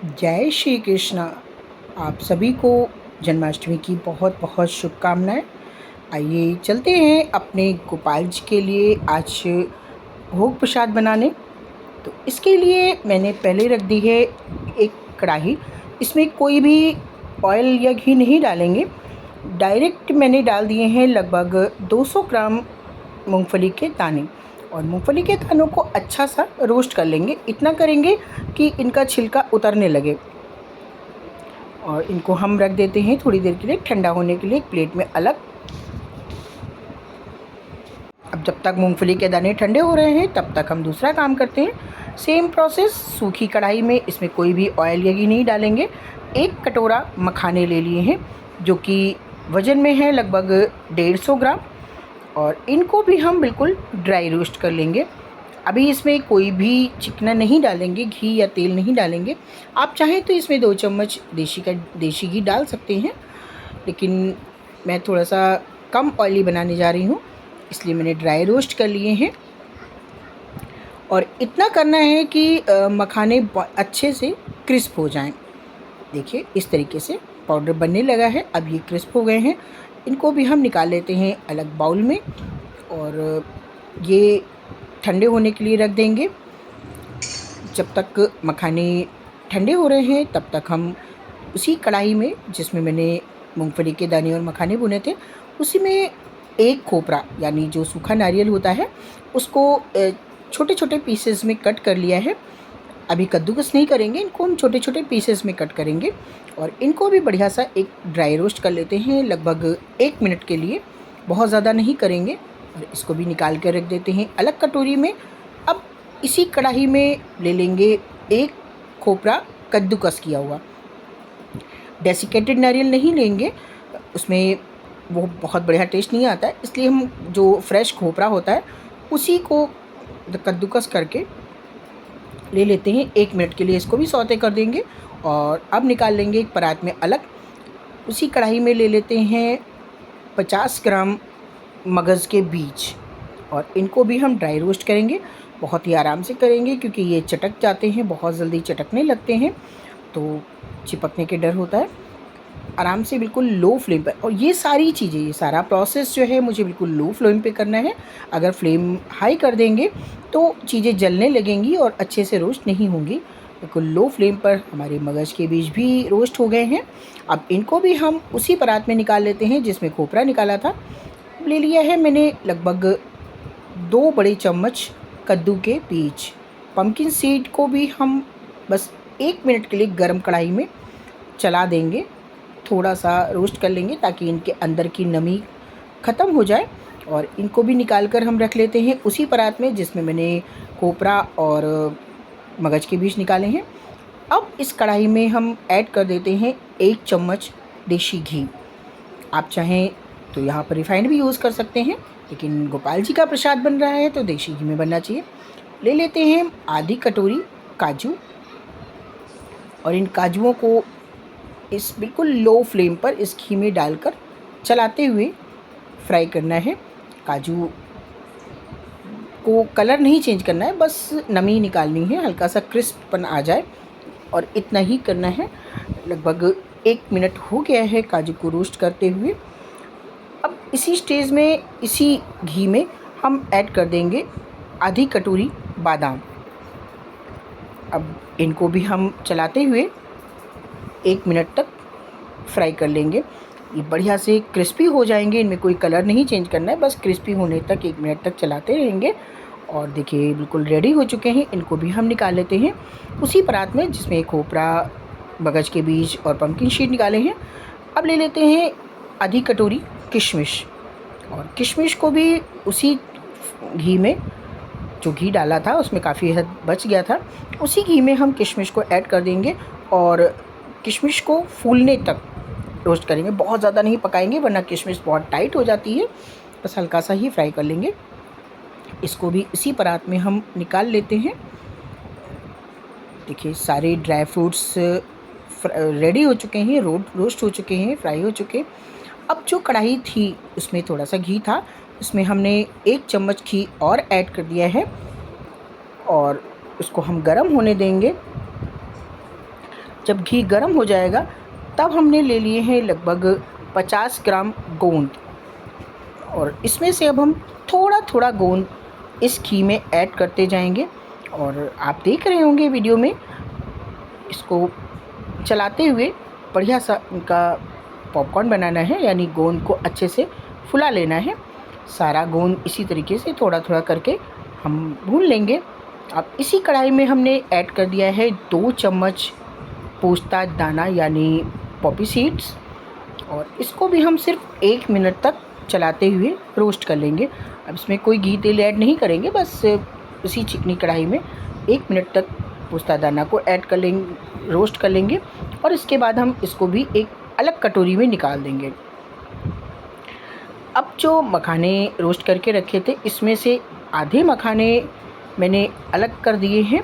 जय श्री कृष्णा। आप सभी को जन्माष्टमी की बहुत बहुत शुभकामनाएं। आइए चलते हैं अपने गोपाल जी के लिए आज भोग प्रसाद बनाने। तो इसके लिए मैंने पहले रख दी है एक कढ़ाई। इसमें कोई भी ऑयल या घी नहीं डालेंगे, डायरेक्ट मैंने डाल दिए हैं लगभग 200 ग्राम मूंगफली के दाने। और मूंगफली के दानों को अच्छा सा रोस्ट कर लेंगे। इतना करेंगे कि इनका छिलका उतरने लगे। और इनको हम रख देते हैं थोड़ी देर के लिए ठंडा होने के लिए एक प्लेट में अलग। अब जब तक मूंगफली के दाने ठंडे हो रहे हैं तब तक हम दूसरा काम करते हैं। सेम प्रोसेस, सूखी कढ़ाई में, इसमें कोई भी ऑयल या घी नहीं डालेंगे। एक कटोरा मखाने ले लिए हैं जो कि वज़न में है लगभग 150 ग्राम। और इनको भी हम बिल्कुल ड्राई रोस्ट कर लेंगे। अभी इसमें कोई भी चिकना नहीं डालेंगे, घी या तेल नहीं डालेंगे। आप चाहें तो इसमें 2 चम्मच देसी घी डाल सकते हैं, लेकिन मैं थोड़ा सा कम ऑयली बनाने जा रही हूँ, इसलिए मैंने ड्राई रोस्ट कर लिए हैं। और इतना करना है कि मखाने अच्छे से क्रिस्प हो जाएं। देखिए इस तरीके से पाउडर बनने लगा है। अब ये क्रिस्प हो गए हैं, इनको भी हम निकाल लेते हैं अलग बाउल में और ये ठंडे होने के लिए रख देंगे। जब तक मखाने ठंडे हो रहे हैं तब तक हम उसी कढ़ाई में जिसमें मैंने मूंगफली के दाने और मखाने भुने थे, उसी में एक खोपरा यानी जो सूखा नारियल होता है उसको छोटे छोटे पीसेस में कट कर लिया है। अभी कद्दूकस नहीं करेंगे, इनको हम छोटे छोटे पीसेस में कट करेंगे। और इनको भी बढ़िया सा एक ड्राई रोस्ट कर लेते हैं लगभग 1 मिनट के लिए, बहुत ज़्यादा नहीं करेंगे। और इसको भी निकाल कर रख देते हैं अलग कटोरी में। अब इसी कढ़ाई में ले लेंगे एक खोपरा कद्दूकस किया हुआ। डेसिकेटेड नारियल नहीं लेंगे, उसमें वो बहुत बढ़िया टेस्ट नहीं आता है, इसलिए हम जो फ्रेश खोपरा होता है उसी को कद्दूकस करके ले लेते हैं। 1 मिनट के लिए इसको भी सौते कर देंगे। और अब निकाल लेंगे एक परात में अलग। उसी कढ़ाई में ले लेते हैं 50 ग्राम मगज़ के बीज और इनको भी हम ड्राई रोस्ट करेंगे। बहुत ही आराम से करेंगे क्योंकि ये चटक जाते हैं, बहुत जल्दी चटकने लगते हैं, तो चिपकने के डर होता है। आराम से बिल्कुल लो फ्लेम पर, और ये सारी चीज़ें, ये सारा प्रोसेस जो है मुझे बिल्कुल लो फ्लेम पे करना है। अगर फ्लेम हाई कर देंगे तो चीज़ें जलने लगेंगी और अच्छे से रोस्ट नहीं होंगी। बिल्कुल लो फ्लेम पर हमारे मगज़ के बीज भी रोस्ट हो गए हैं। अब इनको भी हम उसी परात में निकाल लेते हैं जिसमें खोपरा निकाला था। ले लिया है मैंने लगभग 2 बड़े चम्मच कद्दू के बीज। पम्पकिन सीड को भी हम बस 1 मिनट के लिए गरम कढ़ाई में चला देंगे, थोड़ा सा रोस्ट कर लेंगे ताकि इनके अंदर की नमी ख़त्म हो जाए। और इनको भी निकाल कर हम रख लेते हैं उसी परात में जिसमें मैंने खोपरा और मगज के बीज निकाले हैं। अब इस कढ़ाई में हम ऐड कर देते हैं 1 चम्मच देसी घी। आप चाहें तो यहाँ पर रिफाइंड भी यूज़ कर सकते हैं, लेकिन गोपाल जी का प्रसाद बन रहा है तो देसी घी में बनना चाहिए। ले लेते हैं आधी कटोरी काजू और इन काजुओं को इस बिल्कुल लो फ्लेम पर इस घी में डालकर चलाते हुए फ्राई करना है। काजू को कलर नहीं चेंज करना है, बस नमी निकालनी है, हल्का सा क्रिस्पपन आ जाए और इतना ही करना है। लगभग 1 मिनट हो गया है काजू को रोस्ट करते हुए। अब इसी स्टेज में, इसी घी में हम ऐड कर देंगे आधी कटोरी बादाम। अब इनको भी हम चलाते हुए 1 मिनट तक फ्राई कर लेंगे। ये बढ़िया से क्रिस्पी हो जाएंगे, इनमें कोई कलर नहीं चेंज करना है, बस क्रिस्पी होने तक 1 मिनट तक चलाते रहेंगे। और देखिए बिल्कुल रेडी हो चुके हैं। इनको भी हम निकाल लेते हैं उसी परात में जिसमें खोपरा, मगज के बीज और पम्पकिन सीड निकाले हैं। अब ले लेते हैं आधी कटोरी किशमिश और किशमिश को भी उसी घी में, जो घी डाला था उसमें काफ़ी हद बच गया था, उसी घी में हम किशमिश को ऐड कर देंगे और किशमिश को फूलने तक रोस्ट करेंगे। बहुत ज़्यादा नहीं पकाएंगे वरना किशमिश बहुत टाइट हो जाती है, बस हल्का सा ही फ्राई कर लेंगे। इसको भी इसी परात में हम निकाल लेते हैं। देखिए सारे ड्राई फ्रूट्स रेडी हो चुके हैं, रोस्ट हो चुके हैं, फ्राई हो चुके हैं। अब जो कढ़ाई थी उसमें थोड़ा सा घी था, उसमें हमने 1 चम्मच घी और ऐड कर दिया है और उसको हम गरम होने देंगे। जब घी गर्म हो जाएगा तब हमने ले लिए हैं लगभग 50 ग्राम गोंद, और इसमें से अब हम थोड़ा थोड़ा गोंद इस घी में ऐड करते जाएंगे। और आप देख रहे होंगे वीडियो में, इसको चलाते हुए बढ़िया सा इनका पॉपकॉर्न बनाना है, यानी गोंद को अच्छे से फुला लेना है। सारा गोंद इसी तरीके से थोड़ा थोड़ा करके हम भून लेंगे। अब इसी कढ़ाई में हमने ऐड कर दिया है 2 चम्मच पोस्ता दाना यानी पॉपी सीड्स, और इसको भी हम सिर्फ 1 मिनट तक चलाते हुए रोस्ट कर लेंगे। अब इसमें कोई घी तेल ऐड नहीं करेंगे, बस उसी चिकनी कढ़ाई में 1 मिनट तक पोस्ता दाना को ऐड कर लेंगे, रोस्ट कर लेंगे, और इसके बाद हम इसको भी एक अलग कटोरी में निकाल देंगे। अब जो मखाने रोस्ट करके रखे थे, इसमें से आधे मखाने मैंने अलग कर दिए हैं।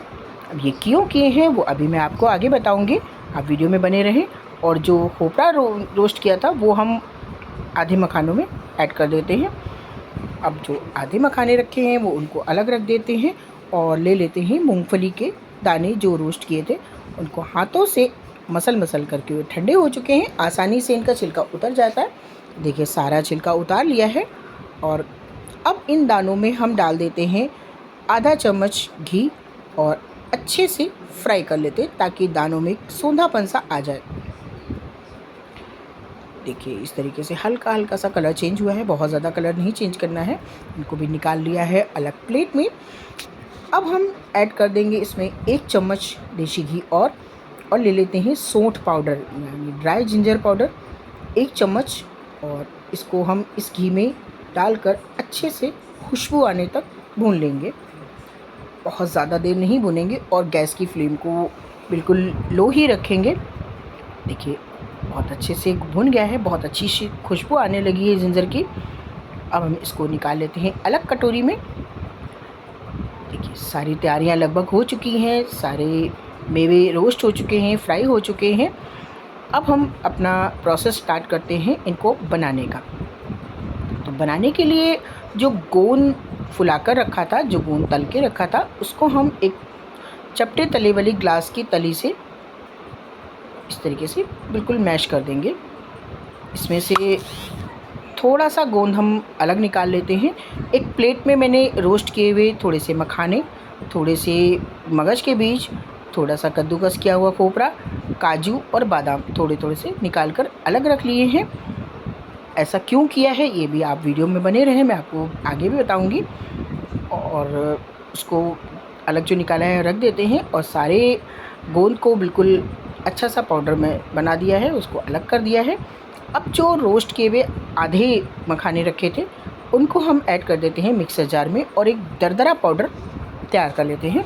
अब ये क्यों किए हैं वो अभी मैं आपको आगे बताऊंगी, आप वीडियो में बने रहें। और जो खोपरा रोस्ट किया था वो हम आधे मखानों में ऐड कर देते हैं। अब जो आधे मखाने रखे हैं वो उनको अलग रख देते हैं, और ले लेते हैं मूंगफली के दाने जो रोस्ट किए थे, उनको हाथों से मसल करके वो ठंडे हो चुके हैं, आसानी से इनका छिलका उतर जाता है। देखिए सारा छिलका उतार लिया है। और अब इन दानों में हम डाल देते हैं आधा चम्मच घी, और अच्छे से फ्राई कर लेते हैं ताकि दानों में सोंधापन सा आ जाए। देखिए इस तरीके से हल्का हल्का सा कलर चेंज हुआ है, बहुत ज़्यादा कलर नहीं चेंज करना है। इनको भी निकाल लिया है अलग प्लेट में। अब हम ऐड कर देंगे इसमें 1 चम्मच देसी घी, और ले लेते हैं सौंठ पाउडर यानी ड्राई जिंजर पाउडर 1 चम्मच, और इसको हम इस घी में डालकर अच्छे से खुशबू आने तक भून लेंगे। बहुत ज़्यादा देर नहीं भूनेंगे, और गैस की फ्लेम को बिल्कुल लो ही रखेंगे। देखिए बहुत अच्छे से भुन गया है, बहुत अच्छी सी खुशबू आने लगी है जिंजर की। अब हम इसको निकाल लेते हैं अलग कटोरी में। देखिए सारी तैयारियां लगभग हो चुकी हैं, सारे मेवे रोस्ट हो चुके हैं, फ्राई हो चुके हैं। अब हम अपना प्रोसेस स्टार्ट करते हैं इनको बनाने का। तो बनाने के लिए जो गोंद फुलाकर रखा था, जो गोंद तल के रखा था, उसको हम एक चपटे तले वाली ग्लास की तली से इस तरीके से बिल्कुल मैश कर देंगे। इसमें से थोड़ा सा गोंद हम अलग निकाल लेते हैं। एक प्लेट में मैंने रोस्ट किए हुए थोड़े से मखाने, थोड़े से मगज के बीज, थोड़ा सा कद्दूकस किया हुआ खोपरा, काजू और बादाम थोड़े थोड़े से निकाल कर अलग रख लिए हैं। ऐसा क्यों किया है ये भी आप वीडियो में बने रहें, मैं आपको आगे भी बताऊंगी। और उसको अलग जो निकाला है रख देते हैं, और सारे गोंद को बिल्कुल अच्छा सा पाउडर में बना दिया है, उसको अलग कर दिया है। अब जो रोस्ट किए हुए आधे मखाने रखे थे उनको हम ऐड कर देते हैं मिक्सर जार में, और एक दरदरा पाउडर तैयार कर लेते हैं।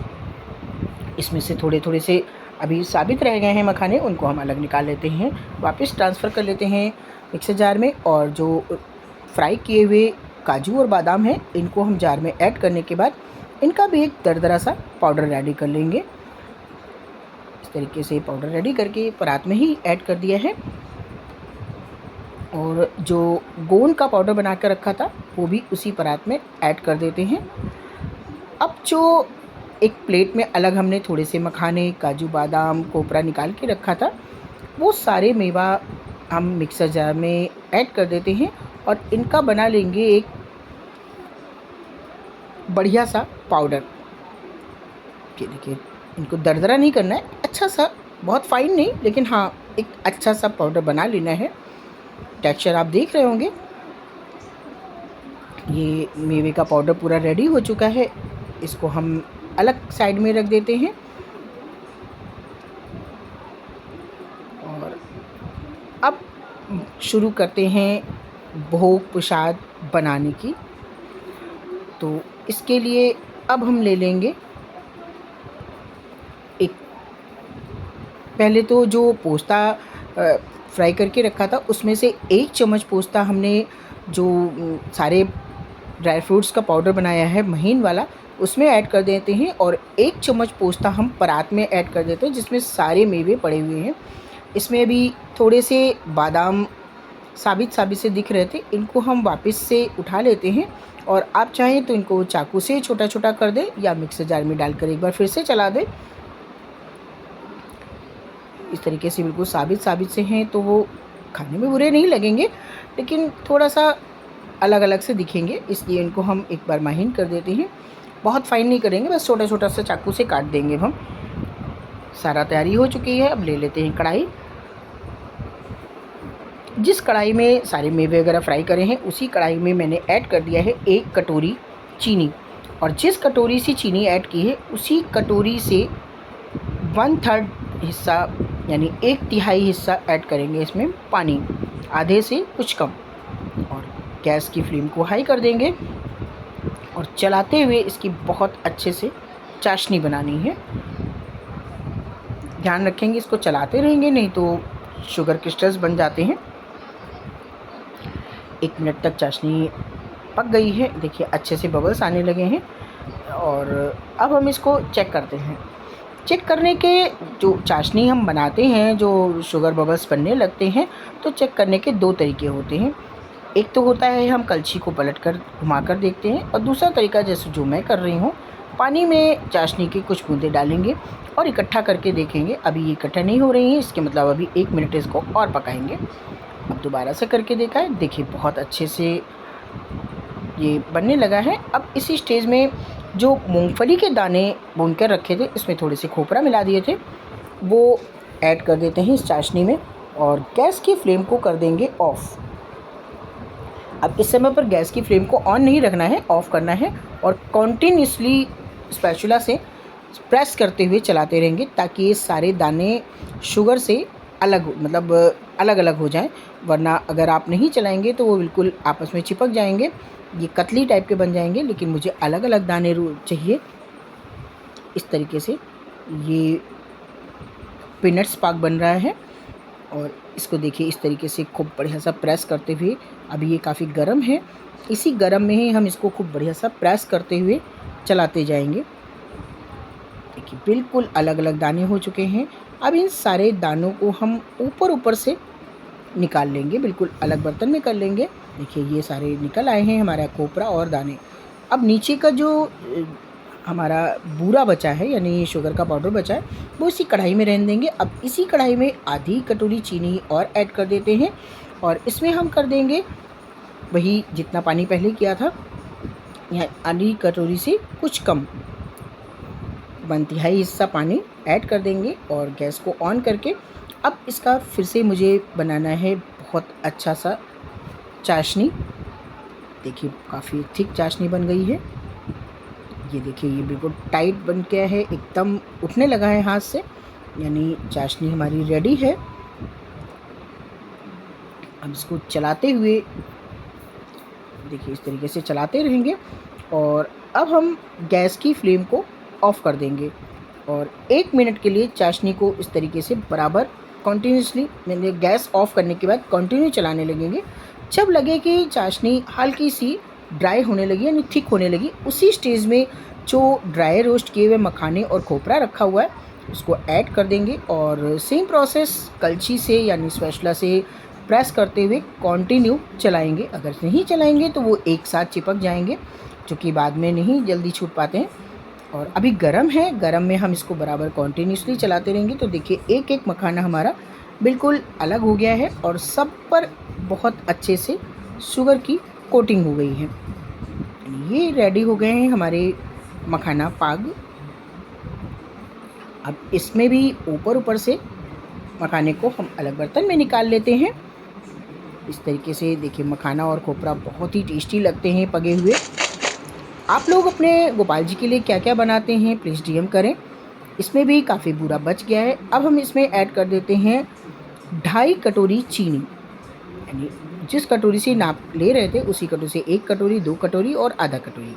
इसमें से थोड़े थोड़े से अभी साबित रह गए हैं मखाने, उनको हम अलग निकाल लेते हैं, वापस ट्रांसफ़र कर लेते हैं मिक्सर जार में। और जो फ्राई किए हुए काजू और बादाम हैं इनको हम जार में ऐड करने के बाद इनका भी एक दरदरा सा पाउडर रेडी कर लेंगे। इस तरीके से पाउडर रेडी करके परात में ही ऐड कर दिया है। और जो गोंद का पाउडर बना कर रखा था वो भी उसी परात में ऐड कर देते हैं। अब जो एक प्लेट में अलग हमने थोड़े से मखाने, काजू, बादाम, कोपरा निकाल के रखा था, वो सारे मेवा हम मिक्सर जार में ऐड कर देते हैं, और इनका बना लेंगे एक बढ़िया सा पाउडर। ये देखिए इनको दरदरा नहीं करना है, अच्छा सा, बहुत फाइन नहीं, लेकिन हाँ एक अच्छा सा पाउडर बना लेना है। टेक्सचर आप देख रहे होंगे, ये मेवे का पाउडर पूरा रेडी हो चुका है। इसको हम अलग साइड में रख देते हैं, और अब शुरू करते हैं भोग प्रसाद बनाने की। तो इसके लिए अब हम ले लेंगे एक, पहले तो जो पोस्ता फ्राई करके रखा था उसमें से 1 चम्मच पोस्ता हमने जो सारे ड्राई फ्रूट्स का पाउडर बनाया है महीन वाला, उसमें ऐड कर देते हैं, और 1 चम्मच पोस्ता हम परात में ऐड कर देते हैं जिसमें सारे मेवे पड़े हुए हैं। इसमें भी थोड़े से बादाम साबित से दिख रहे थे, इनको हम वापस से उठा लेते हैं, और आप चाहें तो इनको चाकू से छोटा छोटा कर दें या मिक्सर जार में डालकर एक बार फिर से चला दें। इस तरीके से बिल्कुल साबित से हैं तो वो खाने में बुरे नहीं लगेंगे, लेकिन थोड़ा सा अलग अलग से दिखेंगे, इसलिए इनको हम एक बार महीन कर देते हैं। बहुत फाइन नहीं करेंगे, बस छोटा छोटा सा चाकू से काट देंगे हम। सारा तैयारी हो चुकी है। अब ले लेते हैं कढ़ाई। जिस कढ़ाई में सारे मेवे वगैरह फ्राई करे हैं उसी कढ़ाई में मैंने ऐड कर दिया है 1 कटोरी चीनी, और जिस कटोरी से चीनी ऐड की है उसी कटोरी से 1/3 हिस्सा यानी 1/3 हिस्सा ऐड करेंगे इसमें पानी, आधे से कुछ कम। और गैस की फ्लेम को हाई कर देंगे और चलाते हुए इसकी बहुत अच्छे से चाशनी बनानी है। ध्यान रखेंगे इसको चलाते रहेंगे, नहीं तो शुगर क्रिस्टल्स बन जाते हैं। 1 मिनट तक चाशनी पक गई है, देखिए अच्छे से बबल्स आने लगे हैं। और अब हम इसको चेक करते हैं। चेक करने के जो चाशनी हम बनाते हैं, जो शुगर बबल्स बनने लगते हैं, तो चेक करने के 2 तरीके होते हैं। एक तो होता है हम कलछी को पलटकर घुमाकर देखते हैं, और दूसरा तरीका जैसे जो मैं कर रही हूँ, पानी में चाशनी की कुछ बूंदें डालेंगे और इकट्ठा करके देखेंगे। अभी ये इकट्ठा नहीं हो रही हैं, इसके मतलब अभी 1 मिनट इसको और पकाएंगे। अब दोबारा से करके देखा है, देखिए बहुत अच्छे से ये बनने लगा है। अब इसी स्टेज में जो मूंगफली के दाने भून कर रखे थे, इसमें थोड़े से खोपरा मिला दिए थे, वो ऐड कर देते हैं इस चाशनी में, और गैस की फ्लेम को कर देंगे ऑफ़। अब इस समय पर गैस की फ्लेम को ऑन नहीं रखना है, ऑफ़ करना है, और कॉन्टीन्यूसली स्पैचुला से प्रेस करते हुए चलाते रहेंगे ताकि ये सारे दाने शुगर से अलग अलग हो जाएं। वरना अगर आप नहीं चलाएंगे तो वो बिल्कुल आपस में चिपक जाएंगे, ये कतली टाइप के बन जाएंगे। लेकिन मुझे अलग अलग दाने चाहिए। इस तरीके से ये पीनट्स पाक बन रहा है, और इसको देखिए इस तरीके से खूब बढ़िया सा प्रेस करते हुए। अभी ये काफ़ी गर्म है, इसी गर्म में ही हम इसको खूब बढ़िया सा प्रेस करते हुए चलाते जाएंगे। देखिए बिल्कुल अलग अलग दाने हो चुके हैं। अब इन सारे दानों को हम ऊपर से निकाल लेंगे, बिल्कुल अलग बर्तन में कर लेंगे। देखिए ये सारे निकल आए हैं हमारा खोपरा और दाने। अब नीचे का जो हमारा बूरा बचा है, यानी शुगर का पाउडर बचा है, वो इसी कढ़ाई में रहने देंगे। अब इसी कढ़ाई में आधी कटोरी चीनी और ऐड कर देते हैं, और इसमें हम कर देंगे वही जितना पानी पहले किया था, यहाँ आधी कटोरी से कुछ कम 1/3 हिस्सा पानी ऐड कर देंगे, और गैस को ऑन करके अब इसका फिर से मुझे बनाना है बहुत अच्छा सा चाशनी। देखिए काफ़ी थिक चाशनी बन गई है। ये देखिए ये बिल्कुल टाइट बन गया है, एकदम उठने लगा है हाथ से, यानी चाशनी हमारी रेडी है। अब इसको चलाते हुए देखिए इस तरीके से चलाते रहेंगे, और अब हम गैस की फ्लेम को ऑफ़ कर देंगे, और 1 मिनट के लिए चाशनी को इस तरीके से बराबर कॉन्टीन्यूसली मैंने गैस ऑफ़ करने के बाद कंटिन्यू चलाने लगेंगे। जब लगे कि चाशनी हल्की सी ड्राई होने लगी, यानी थिक होने लगी, उसी स्टेज में जो ड्राई रोस्ट किए हुए मखाने और खोपरा रखा हुआ है उसको ऐड कर देंगे, और सेम प्रोसेस कलछी से यानी स्पैचुला से प्रेस करते हुए कंटिन्यू चलाएंगे। अगर नहीं चलाएंगे तो वो एक साथ चिपक जाएंगे, जो कि बाद में नहीं जल्दी छूट पाते हैं। और अभी गरम है, गरम में हम इसको बराबर कॉन्टीन्यूसली चलाते रहेंगे। तो देखिए एक एक मखाना हमारा बिल्कुल अलग हो गया है, और सब पर बहुत अच्छे से शुगर की कोटिंग हो गई है। ये रेडी हो गए हैं हमारे मखाना पाग। अब इसमें भी ऊपर से मखाने को हम अलग बर्तन में निकाल लेते हैं। इस तरीके से देखिए मखाना और खोपरा बहुत ही टेस्टी लगते हैं पके हुए। आप लोग अपने गोपाल जी के लिए क्या क्या बनाते हैं प्लीज़ डीएम करें। इसमें भी काफ़ी बूरा बच गया है। अब हम इसमें ऐड कर देते हैं 2.5 कटोरी चीनी, यानी जिस कटोरी से नाप ले रहे थे उसी कटोरी से 1 कटोरी, 2 कटोरी और आधा कटोरी।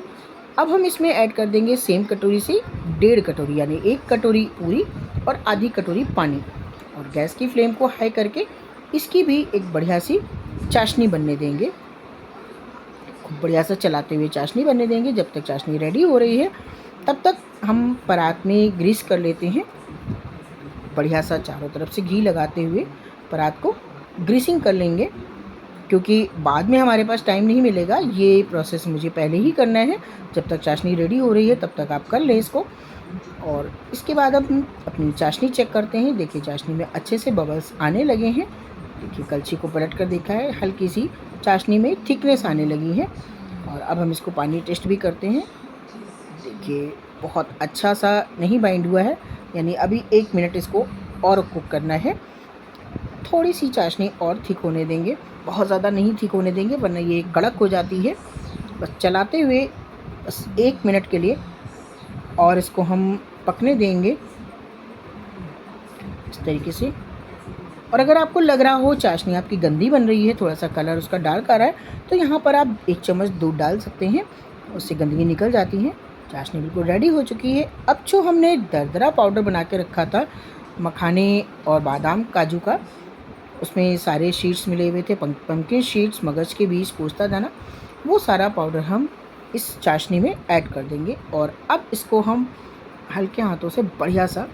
अब हम इसमें ऐड कर देंगे सेम कटोरी से 1.5 कटोरी, यानी 1 कटोरी पूरी और आधी कटोरी पानी, और गैस की फ्लेम को हाई करके इसकी भी एक बढ़िया सी चाशनी बनने देंगे। खूब बढ़िया सा चलाते हुए चाशनी बनने देंगे। जब तक चाशनी रेडी हो रही है तब तक हम परात में ग्रीस कर लेते हैं। बढ़िया सा चारों तरफ से घी लगाते हुए परात को ग्रीसिंग कर लेंगे, क्योंकि बाद में हमारे पास टाइम नहीं मिलेगा। ये प्रोसेस मुझे पहले ही करना है। जब तक चाशनी रेडी हो रही है तब तक आप कर लें इसको। और इसके बाद अब हम अपनी चाशनी चेक करते हैं। देखिए चाशनी में अच्छे से बबल्स आने लगे हैं। देखिए कलछी को पलट कर देखा है, हल्की सी चाशनी में थिकनेस आने लगी है। और अब हम इसको पानी टेस्ट भी करते हैं। देखिए बहुत अच्छा सा नहीं बाइंड हुआ है, यानी अभी 1 मिनट इसको और कुक करना है। थोड़ी सी चाशनी और थिक होने देंगे, बहुत ज़्यादा नहीं थिक होने देंगे वरना ये कड़क हो जाती है। बस चलाते हुए बस 1 मिनट के लिए और इसको हम पकने देंगे इस तरीके से। और अगर आपको लग रहा हो चाशनी आपकी गंदी बन रही है, थोड़ा सा कलर उसका डार्क आ रहा है, तो यहाँ पर आप 1 चम्मच दूध डाल सकते हैं, उससे गंदगी निकल जाती है। चाशनी बिल्कुल रेडी हो चुकी है। अब जो हमने दरदरा पाउडर बना के रखा था मखाने और बादाम काजू का, उसमें सारे सीड्स मिले हुए थे, पम्पकिन सीड्स, मगज के बीज, पोस्ता दाना, वो सारा पाउडर हम इस चाशनी में ऐड कर देंगे। और अब इसको हम हल्के हाथों से बढ़िया सा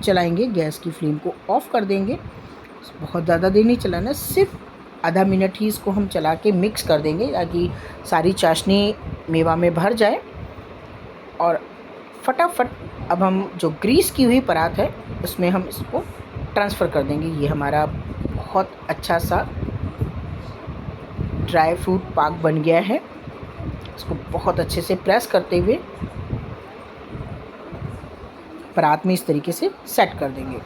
चलाएंगे। गैस की फ्लेम को ऑफ़ कर देंगे। बहुत ज़्यादा देर नहीं चलाना, सिर्फ आधा मिनट ही इसको हम चला के मिक्स कर देंगे ताकि सारी चाशनी मेवा में भर जाए। और फटाफट अब हम जो ग्रीस की हुई परात है उसमें हम इसको ट्रांसफ़र कर देंगे। ये हमारा बहुत अच्छा सा ड्राई फ्रूट पाक बन गया है। इसको बहुत अच्छे से प्रेस करते हुए परात में इस तरीके से सेट कर देंगे।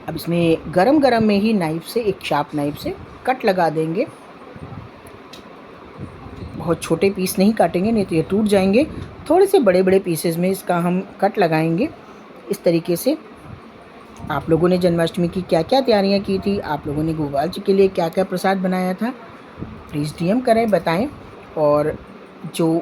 अब इसमें गरम गरम में ही नाइफ़ से, एक शार्प नाइफ़ से कट लगा देंगे। बहुत छोटे पीस नहीं काटेंगे, नहीं तो ये टूट जाएंगे। थोड़े से बड़े बड़े पीसेस में इसका हम कट लगाएंगे इस तरीके से। आप लोगों ने जन्माष्टमी की क्या क्या तैयारियां की थी, आप लोगों ने गोपाल जी के लिए क्या क्या प्रसाद बनाया था, प्लीज़ डीएम करें, बताएं। और जो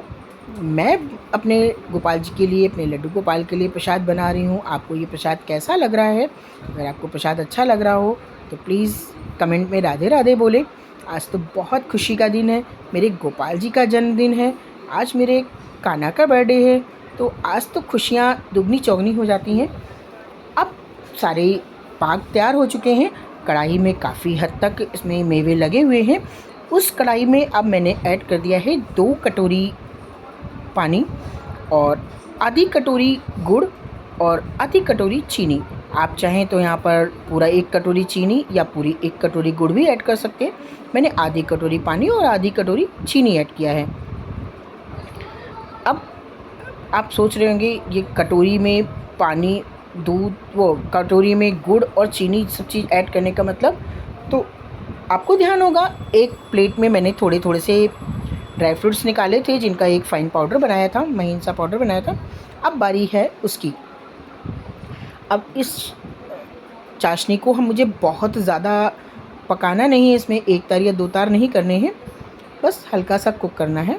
मैं अपने गोपाल जी के लिए, अपने लड्डू गोपाल के लिए प्रसाद बना रही हूँ, आपको ये प्रसाद कैसा लग रहा है? अगर आपको प्रसाद अच्छा लग रहा हो तो प्लीज़ कमेंट में राधे राधे बोलें। आज तो बहुत खुशी का दिन है, मेरे गोपाल जी का जन्मदिन है, आज मेरे कान्हा का बर्थडे है, तो आज तो खुशियाँ दुगनी चौगनी हो जाती हैं। अब सारे पाक तैयार हो चुके हैं। कढ़ाई में काफ़ी हद तक इसमें मेवे लगे हुए हैं। उस कढ़ाई में अब मैंने ऐड कर दिया है 2 कटोरी पानी और आधी कटोरी गुड़ और आधी कटोरी चीनी। आप चाहें तो यहाँ पर पूरा 1 कटोरी चीनी या पूरी 1 कटोरी गुड़ भी ऐड कर सकते हैं। मैंने आधी कटोरी पानी और आधी कटोरी चीनी ऐड किया है। अब आप सोच रहे होंगे ये कटोरी में पानी, दूध, वो कटोरी में गुड़ और चीनी सब चीज़ ऐड करने का मतलब, तो आपको ध्यान होगा एक प्लेट में मैंने थोड़े थोड़े से ड्राई फ्रूट्स निकाले थे जिनका एक फ़ाइन पाउडर बनाया था, महीन सा पाउडर बनाया था। अब बारी है उसकी। अब इस चाशनी को मुझे बहुत ज़्यादा पकाना नहीं है, इसमें 1 तार या 2 तार नहीं करने हैं, बस हल्का सा कुक करना है।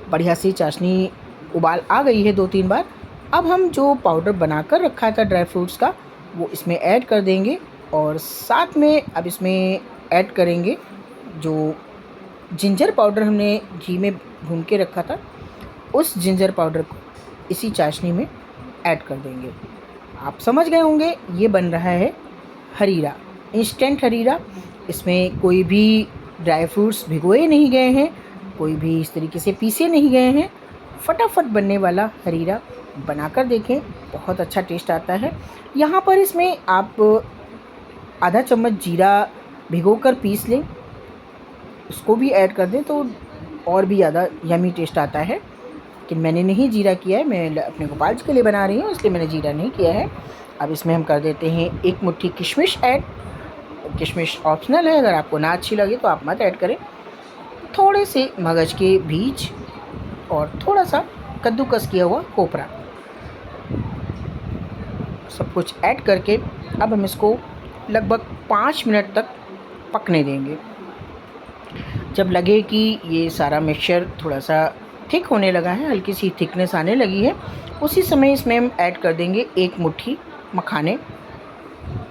बढ़िया सी चाशनी उबाल आ गई है 2-3 बार। अब हम जो पाउडर बनाकर रखा था ड्राई फ्रूट्स का, वो इसमें ऐड कर देंगे। और साथ में अब इसमें ऐड करेंगे जो जिंजर पाउडर हमने घी में भून के रखा था, उस जिंजर पाउडर को इसी चाशनी में ऐड कर देंगे। आप समझ गए होंगे ये बन रहा है हरीरा, इंस्टेंट हरीरा। इसमें कोई भी ड्राई फ्रूट्स भिगोए नहीं गए हैं, कोई भी इस तरीके से पीसे नहीं गए हैं। फटाफट बनने वाला हरीरा बनाकर देखें, बहुत अच्छा टेस्ट आता है। यहाँ पर इसमें आप आधा चम्मच जीरा भिगोकर पीस लें, उसको भी ऐड कर दें तो और भी ज़्यादा यमी टेस्ट आता है। लेकिन मैंने नहीं जीरा किया है, मैं अपने गोपाल जी के लिए बना रही हूँ, इसलिए मैंने जीरा नहीं किया है। अब इसमें हम कर देते हैं 1 मुट्ठी किशमिश ऐड। किशमिश ऑप्शनल है, अगर आपको ना अच्छी लगे तो आप मत ऐड करें। थोड़े से मगज के बीज और थोड़ा सा कद्दूकस किया हुआ कोपरा, सब कुछ ऐड करके अब हम इसको लगभग 5 मिनट तक पकने देंगे। जब लगे कि ये सारा मिक्सचर थोड़ा सा थिक होने लगा है, हल्की सी थिकनेस आने लगी है, उसी समय इसमें हम ऐड कर देंगे 1 मुट्ठी मखाने।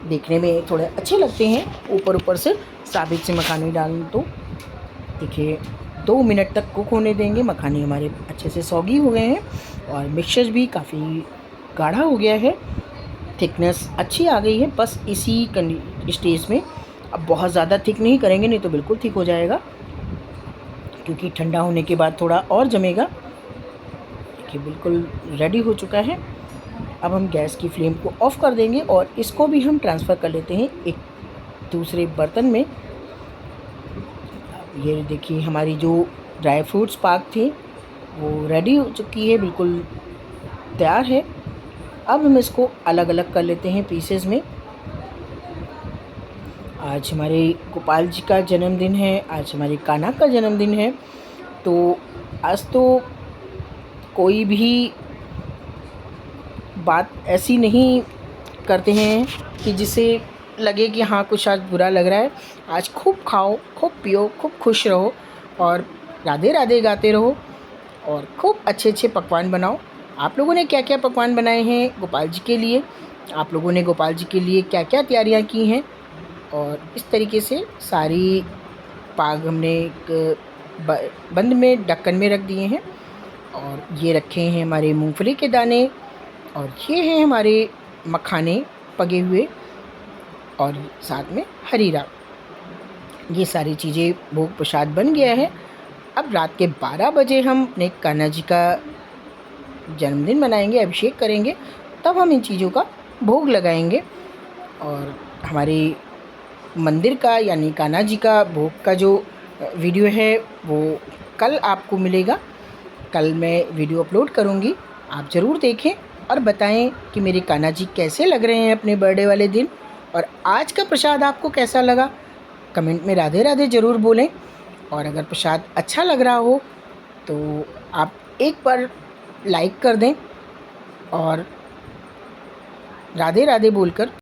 देखने में थोड़े अच्छे लगते हैं, ऊपर से साबित से मखाने डालें तो। देखिए 2 मिनट तक कुक होने देंगे। मखाने हमारे अच्छे से सौगी हो गए हैं और मिक्सचर भी काफ़ी गाढ़ा हो गया है, थिकनेस अच्छी आ गई है। बस इसी स्टेज में अब बहुत ज़्यादा थिक नहीं करेंगे, नहीं तो बिल्कुल थिक हो जाएगा, क्योंकि ठंडा होने के बाद थोड़ा और जमेगा। देखिए बिल्कुल रेडी हो चुका है। अब हम गैस की फ्लेम को ऑफ़ कर देंगे और इसको भी हम ट्रांसफ़र कर लेते हैं एक दूसरे बर्तन में। ये देखिए हमारी जो ड्राई फ्रूट्स पाक थी वो रेडी हो चुकी है, बिल्कुल तैयार है। अब हम इसको अलग अलग कर लेते हैं पीसेस में। आज हमारे गोपाल जी का जन्मदिन है, आज हमारे कान्हा का जन्मदिन है, तो आज तो कोई भी बात ऐसी नहीं करते हैं कि जिससे लगे कि हाँ कुछ आज बुरा लग रहा है। आज खूब खाओ, खूब पियो, खूब खुश रहो और राधे राधे गाते रहो और खूब अच्छे अच्छे पकवान बनाओ। आप लोगों ने क्या क्या पकवान बनाए हैं गोपाल जी के लिए, आप लोगों ने गोपाल जी के लिए क्या क्या तैयारियां की हैं, और इस तरीके से सारी पाग हमने एक बंद में ढक्कन में रख दिए हैं। और ये रखे हैं हमारे मूंगफली के दाने, और ये हैं हमारे मखाने पके हुए, और साथ में हरीरा। ये सारी चीज़ें भोग प्रसाद बन गया है। अब रात के 12 बजे हम अपने कान्हा जी का जन्मदिन मनाएंगे, अभिषेक करेंगे, तब हम इन चीज़ों का भोग लगाएंगे। और हमारे मंदिर का यानी कान्हा जी का भोग का जो वीडियो है वो कल आपको मिलेगा। कल मैं वीडियो अपलोड करूँगी, आप ज़रूर देखें और बताएं कि मेरे कान्हा जी कैसे लग रहे हैं अपने बर्थडे वाले दिन, और आज का प्रसाद आपको कैसा लगा। कमेंट में राधे राधे ज़रूर बोलें, और अगर प्रसाद अच्छा लग रहा हो तो आप एक बार लाइक कर दें और राधे राधे बोलकर